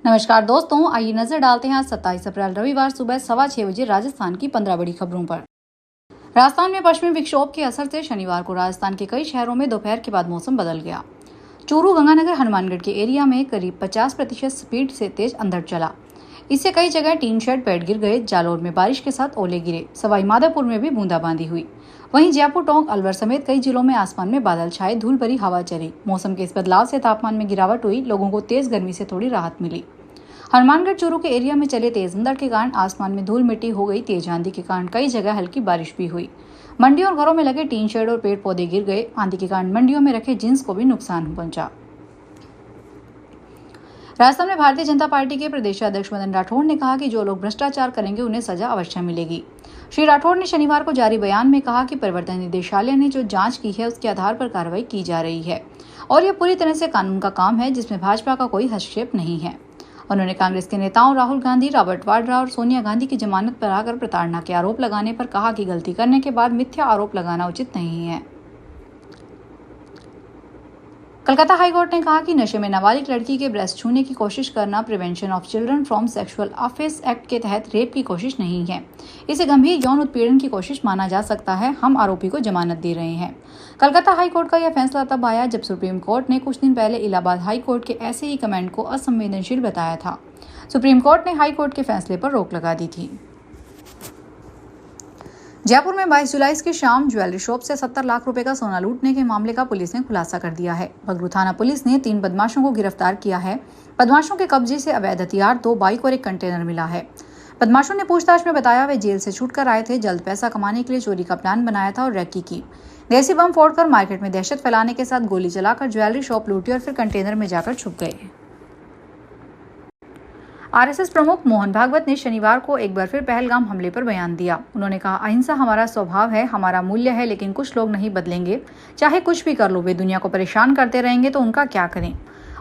नमस्कार दोस्तों, आइए नजर डालते हैं आज 27 अप्रैल रविवार सुबह 6:15 बजे राजस्थान की 15 बड़ी खबरों पर। राजस्थान में पश्चिमी विक्षोभ के असर से शनिवार को राजस्थान के कई शहरों में दोपहर के बाद मौसम बदल गया। चूरू, गंगानगर, हनुमानगढ़ के एरिया में करीब 50% स्पीड से तेज अंधड़ चला। इससे कई जगह टीन शेड पेड़ गिर गए। जालौर में बारिश के साथ ओले गिरे। सवाई माधोपुर में भी बूंदाबांदी हुई। वहीं जयपुर, टोंक, अलवर समेत कई जिलों में आसमान में बादल छाए, धूल भरी हवा चली। मौसम के इस बदलाव से तापमान में गिरावट हुई। लोगों को तेज गर्मी से थोड़ी राहत मिली। हनुमानगढ़, चूरू के एरिया में चले तेज अंधड़ के कारण आसमान में धूल मिट्टी हो गई। तेज आंधी के कारण कई जगह हल्की बारिश भी हुई। मंडियों और घरों में लगे टीन शेड और पेड़ पौधे गिर गए। आंधी के कारण मंडियों में रखे जिन्स को भी नुकसान पहुंचा। राजस्थान में भारतीय जनता पार्टी के प्रदेश अध्यक्ष मदन राठौड़ ने कहा कि जो लोग भ्रष्टाचार करेंगे उन्हें सजा अवश्य मिलेगी। श्री राठौड़ ने शनिवार को जारी बयान में कहा कि प्रवर्तन निदेशालय ने जो जांच की है उसके आधार पर कार्रवाई की जा रही है और यह पूरी तरह से कानून का काम है, जिसमें भाजपा का कोई हस्तक्षेप नहीं है। उन्होंने कांग्रेस के नेताओं राहुल गांधी, रॉबर्ट वाड्रा और सोनिया गांधी की जमानत पर आकर प्रताड़ना के आरोप लगाने पर कहा कि गलती करने के बाद मिथ्या आरोप लगाना उचित नहीं है। कलकत्ता हाईकोर्ट ने कहा कि नशे में नाबालिग लड़की के ब्रेस्ट छूने की कोशिश करना prevention of children from sexual offence act के तहत रेप की कोशिश नहीं है। इसे गंभीर यौन उत्पीड़न की कोशिश माना जा सकता है। हम आरोपी को जमानत दे रहे हैं। कलकत्ता हाईकोर्ट का यह फैसला तब आया जब सुप्रीम कोर्ट ने कुछ दिन पहले इलाहाबाद हाईकोर्ट के ऐसे ही कमेंट को असंवेदनशील बताया था। सुप्रीम कोर्ट ने हाईकोर्ट के फैसले पर रोक लगा दी थी। जयपुर में 22 जुलाई की शाम ज्वेलरी शॉप से 70 लाख रुपए का सोना लूटने के मामले का पुलिस ने खुलासा कर दिया है। बगरू थाना पुलिस ने 3 बदमाशों को गिरफ्तार किया है। बदमाशों के कब्जे से अवैध हथियार, 2 बाइक और एक कंटेनर मिला है। बदमाशों ने पूछताछ में बताया वे जेल से छूटकर आए थे। जल्द पैसा कमाने के लिए चोरी का प्लान बनाया था और रैकी की। देसी बम फोड़कर मार्केट में दहशत फैलाने के साथ गोली चलाकर ज्वेलरी शॉप लूटी और फिर कंटेनर में जाकर छुप गए। आरएसएस प्रमुख मोहन भागवत ने शनिवार को एक बार फिर पहलगाम हमले पर बयान दिया। उन्होंने कहा, अहिंसा हमारा स्वभाव है, हमारा मूल्य है, लेकिन कुछ लोग नहीं बदलेंगे। चाहे कुछ भी कर लो, वे दुनिया को परेशान करते रहेंगे तो उनका क्या करें।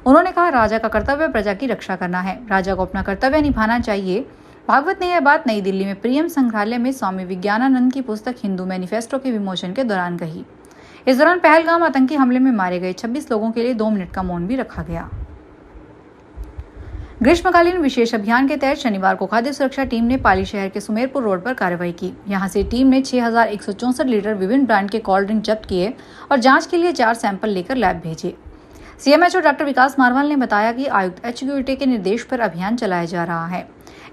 उन्होंने कहा, राजा का कर्तव्य प्रजा की रक्षा करना है। राजा को अपना कर्तव्य निभाना चाहिए। भागवत ने यह बात नई दिल्ली में प्रियम संग्रहालय में स्वामी विज्ञानानंद की पुस्तक हिंदू मैनिफेस्टो के विमोचन के दौरान कही। इस दौरान पहलगाम आतंकी हमले में मारे गए 26 लोगों के लिए 2 मिनट का मौन भी रखा गया। ग्रीष्मकालीन विशेष अभियान के तहत शनिवार को खाद्य सुरक्षा टीम ने पाली शहर के सुमेरपुर रोड पर कार्रवाई की। यहां से टीम ने 6164 लीटर विभिन्न ब्रांड के कोल्ड ड्रिंक जब्त किए और जांच के लिए 4 सैंपल लेकर लैब भेजे। सीएमएचओ डॉक्टर विकास मारवाल ने बताया कि आयुक्त एचक्यूटी के निर्देश पर अभियान चलाया जा रहा है।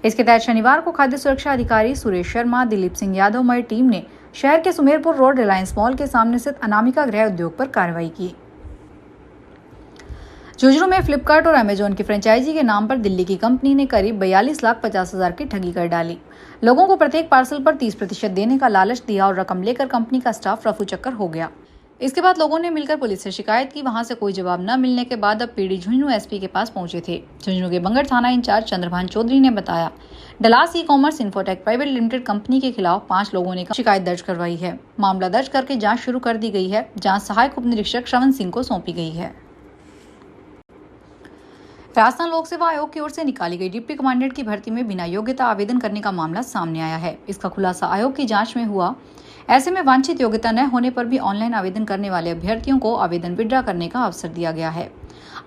इसके तहत शनिवार को खाद्य सुरक्षा अधिकारी सुरेश शर्मा, दिलीप सिंह यादव मई टीम ने शहर के सुमेरपुर रोड रिलायंस मॉल के सामने स्थित अनामिका गृह उद्योग पर कार्रवाई की। झुंझुनू में फ्लिपकार्ट और अमेजॉन की फ्रेंचाइजी के नाम पर दिल्ली की कंपनी ने करीब 42,50,000 की ठगी कर डाली। लोगों को प्रत्येक पार्सल पर 30% देने का लालच दिया और रकम लेकर कंपनी का स्टाफ रफू चक्कर हो गया। इसके बाद लोगों ने मिलकर पुलिस से शिकायत की। वहां से कोई जवाब न मिलने के बाद अब पीड़ी झुंझुनू एसपी के पास पहुंचे थे। झुंझुनू के बंगड़ थाना इंचार्ज चंद्रभान चौधरी ने बताया, Dallas e commerce infotech private limited company के खिलाफ 5 लोगों ने शिकायत दर्ज करवाई है। मामला दर्ज करके जाँच शुरू कर दी गई है। जाँच सहायक उप निरीक्षक श्रवण सिंह को सौंपी गई है। राजस्थान लोक सेवा आयोग की ओर से निकाली गई डिप्टी कमांडेंट की भर्ती में बिना योग्यता आवेदन करने का मामला सामने आया है। इसका खुलासा आयोग की जांच में हुआ। ऐसे में वांछित योग्यता न होने पर भी ऑनलाइन आवेदन करने वाले अभ्यर्थियों को आवेदन विड्रा करने का अवसर दिया गया है।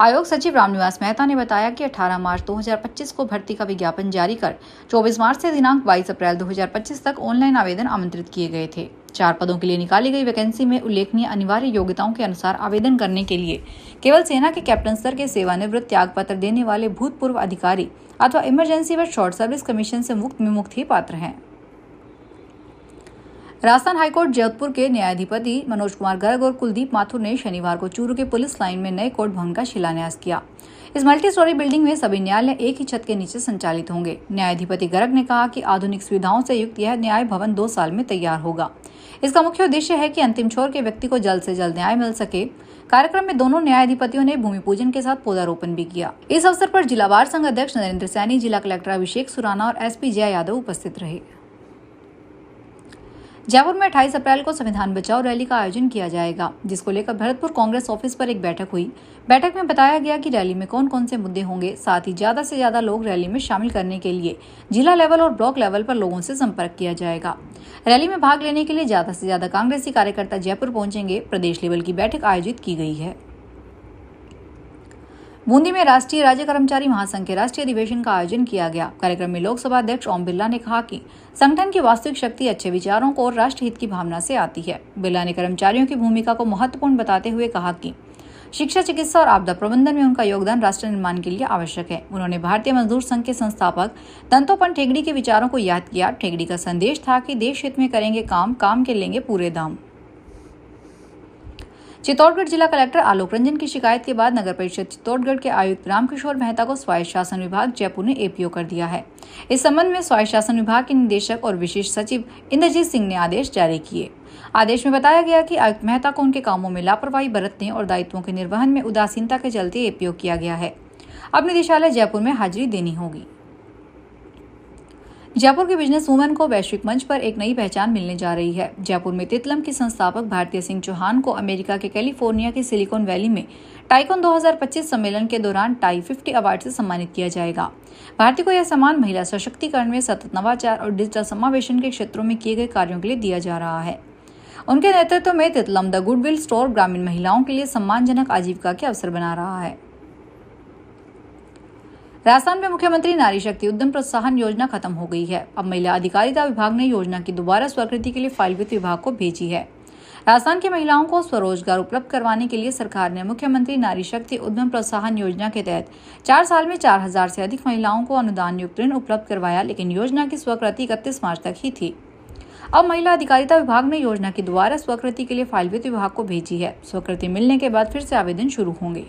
आयोग सचिव रामनिवास मेहता ने बताया कि 18 मार्च 2025 को भर्ती का विज्ञापन जारी कर 24 मार्च से दिनांक 22 अप्रैल 2025 तक ऑनलाइन आवेदन आमंत्रित किए गए थे। 4 पदों के लिए निकाली गई वैकेंसी में उल्लेखनीय अनिवार्य योग्यताओं के अनुसार आवेदन करने के लिए केवल सेना के कैप्टन स्तर के सेवानिवृत्त त्याग पत्र देने वाले भूतपूर्व अधिकारी अथवा इमरजेंसी व शॉर्ट सर्विस कमीशन से मुक्त ही पात्र हैं। राजस्थान हाईकोर्ट जयपुर के न्यायाधिपति मनोज कुमार गर्ग और कुलदीप माथुर ने शनिवार को चूरू के पुलिस लाइन में नए कोर्ट भवन का शिलान्यास किया। इस मल्टी स्टोरी बिल्डिंग में सभी न्यायालय एक ही छत के नीचे संचालित होंगे। न्यायाधिपति गर्ग ने कहा कि आधुनिक सुविधाओं से युक्त यह न्याय भवन 2 साल में तैयार होगा। इसका मुख्य उद्देश्य है कि अंतिम छोर के व्यक्ति को जल्द से जल्द न्याय मिल सके। कार्यक्रम में दोनों न्यायाधिपतियों ने भूमि पूजन के साथ पौधारोपण भी किया। इस अवसर पर जिला बार संघ अध्यक्ष नरेंद्र सैनी, जिला कलेक्टर अभिषेक सुराना और एसपी जय यादव उपस्थित रहे। जयपुर में 28 अप्रैल को संविधान बचाओ रैली का आयोजन किया जाएगा, जिसको लेकर भरतपुर कांग्रेस ऑफिस पर एक बैठक हुई। बैठक में बताया गया कि रैली में कौन कौन से मुद्दे होंगे, साथ ही ज्यादा से ज्यादा लोग रैली में शामिल करने के लिए जिला लेवल और ब्लॉक लेवल पर लोगों से संपर्क किया जाएगा। रैली में भाग लेने के लिए ज्यादा से ज्यादा कांग्रेसी कार्यकर्ता जयपुर पहुंचेंगे। प्रदेश लेवल की बैठक आयोजित की गई है। बूंदी में राष्ट्रीय राज्य कर्मचारी महासंघ के राष्ट्रीय अधिवेशन का आयोजन किया गया। कार्यक्रम में लोकसभा अध्यक्ष ओम बिरला ने कहा कि संगठन की वास्तविक शक्ति अच्छे विचारों को और राष्ट्रहित की भावना से आती है। बिरला ने कर्मचारियों की भूमिका को महत्वपूर्ण बताते हुए कहा कि शिक्षा, चिकित्सा और आपदा प्रबंधन में उनका योगदान राष्ट्र निर्माण के लिए आवश्यक है। उन्होंने भारतीय मजदूर संघ के संस्थापक दंतोपंत ठेंगड़ी के विचारों को याद किया। ठेंगड़ी का संदेश था कि देश हित में करेंगे काम, काम के लेंगे पूरे दाम। चित्तौड़गढ़ जिला कलेक्टर आलोक रंजन की शिकायत के बाद नगर परिषद चित्तौड़गढ़ के आयुक्त रामकिशोर मेहता को स्वायत्त शासन विभाग जयपुर ने एपीओ कर दिया है। इस संबंध में स्वायत्त शासन विभाग के निदेशक और विशेष सचिव इंद्रजीत सिंह ने आदेश जारी किए। आदेश में बताया गया कि आयुक्त मेहता को उनके कामों में लापरवाही बरतने और दायित्वों के निर्वहन में उदासीनता के चलते एपीओ किया गया है। अब निदेशालय जयपुर में हाजिरी देनी होगी। जयपुर के बिजनेस वुमन को वैश्विक मंच पर एक नई पहचान मिलने जा रही है। जयपुर में तितलम की संस्थापक भारती सिंह चौहान को अमेरिका के कैलिफोर्निया के सिलिकॉन वैली में टाइकॉन 2025 सम्मेलन के दौरान टाई 50 अवार्ड से सम्मानित किया जाएगा। भारती को यह सम्मान महिला सशक्तिकरण में सतत नवाचार और डिजिटल समावेशन के क्षेत्रों में किए गए कार्यों के लिए दिया जा रहा है। उनके नेतृत्व में तितलम द गुडविल स्टोर ग्रामीण महिलाओं के लिए सम्मानजनक आजीविका के अवसर बना रहा है। राजस्थान में मुख्यमंत्री नारी शक्ति उद्यम प्रोत्साहन योजना खत्म हो गई है। अब महिला अधिकारिता विभाग ने योजना की दोबारा स्वीकृति के लिए फाइल वित्त विभाग को भेजी है। राजस्थान की महिलाओं को स्वरोजगार उपलब्ध करवाने के लिए सरकार ने मुख्यमंत्री नारी शक्ति उद्यम प्रोत्साहन योजना के तहत 4 साल में 4000 से अधिक महिलाओं को अनुदान युक्त ऋण उपलब्ध करवाया, लेकिन योजना की स्वीकृति 31 मार्च तक ही थी। अब महिला अधिकारिता विभाग ने योजना की दोबारा स्वीकृति के लिए फाइल वित्त विभाग को भेजी है। स्वीकृति मिलने के बाद फिर से आवेदन शुरू होंगे।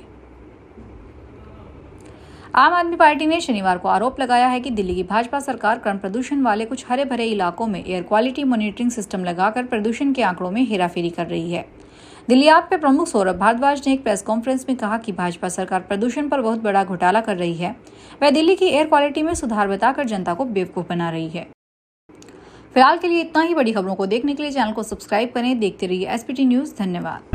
आम आदमी पार्टी ने शनिवार को आरोप लगाया है कि दिल्ली की भाजपा सरकार कण प्रदूषण वाले कुछ हरे भरे इलाकों में एयर क्वालिटी मॉनिटरिंग सिस्टम लगाकर प्रदूषण के आंकड़ों में हेराफेरी कर रही है। दिल्ली आप के प्रमुख सौरभ भारद्वाज ने एक प्रेस कॉन्फ्रेंस में कहा कि भाजपा सरकार प्रदूषण पर बहुत बड़ा घोटाला कर रही है। वह दिल्ली की एयर क्वालिटी में सुधार बताकर जनता को बेवकूफ बना रही है। फिलहाल के लिए इतना ही। बड़ी खबरों को देखने के लिए चैनल को सब्सक्राइब करें। देखते रहिए एसपीटी न्यूज। धन्यवाद।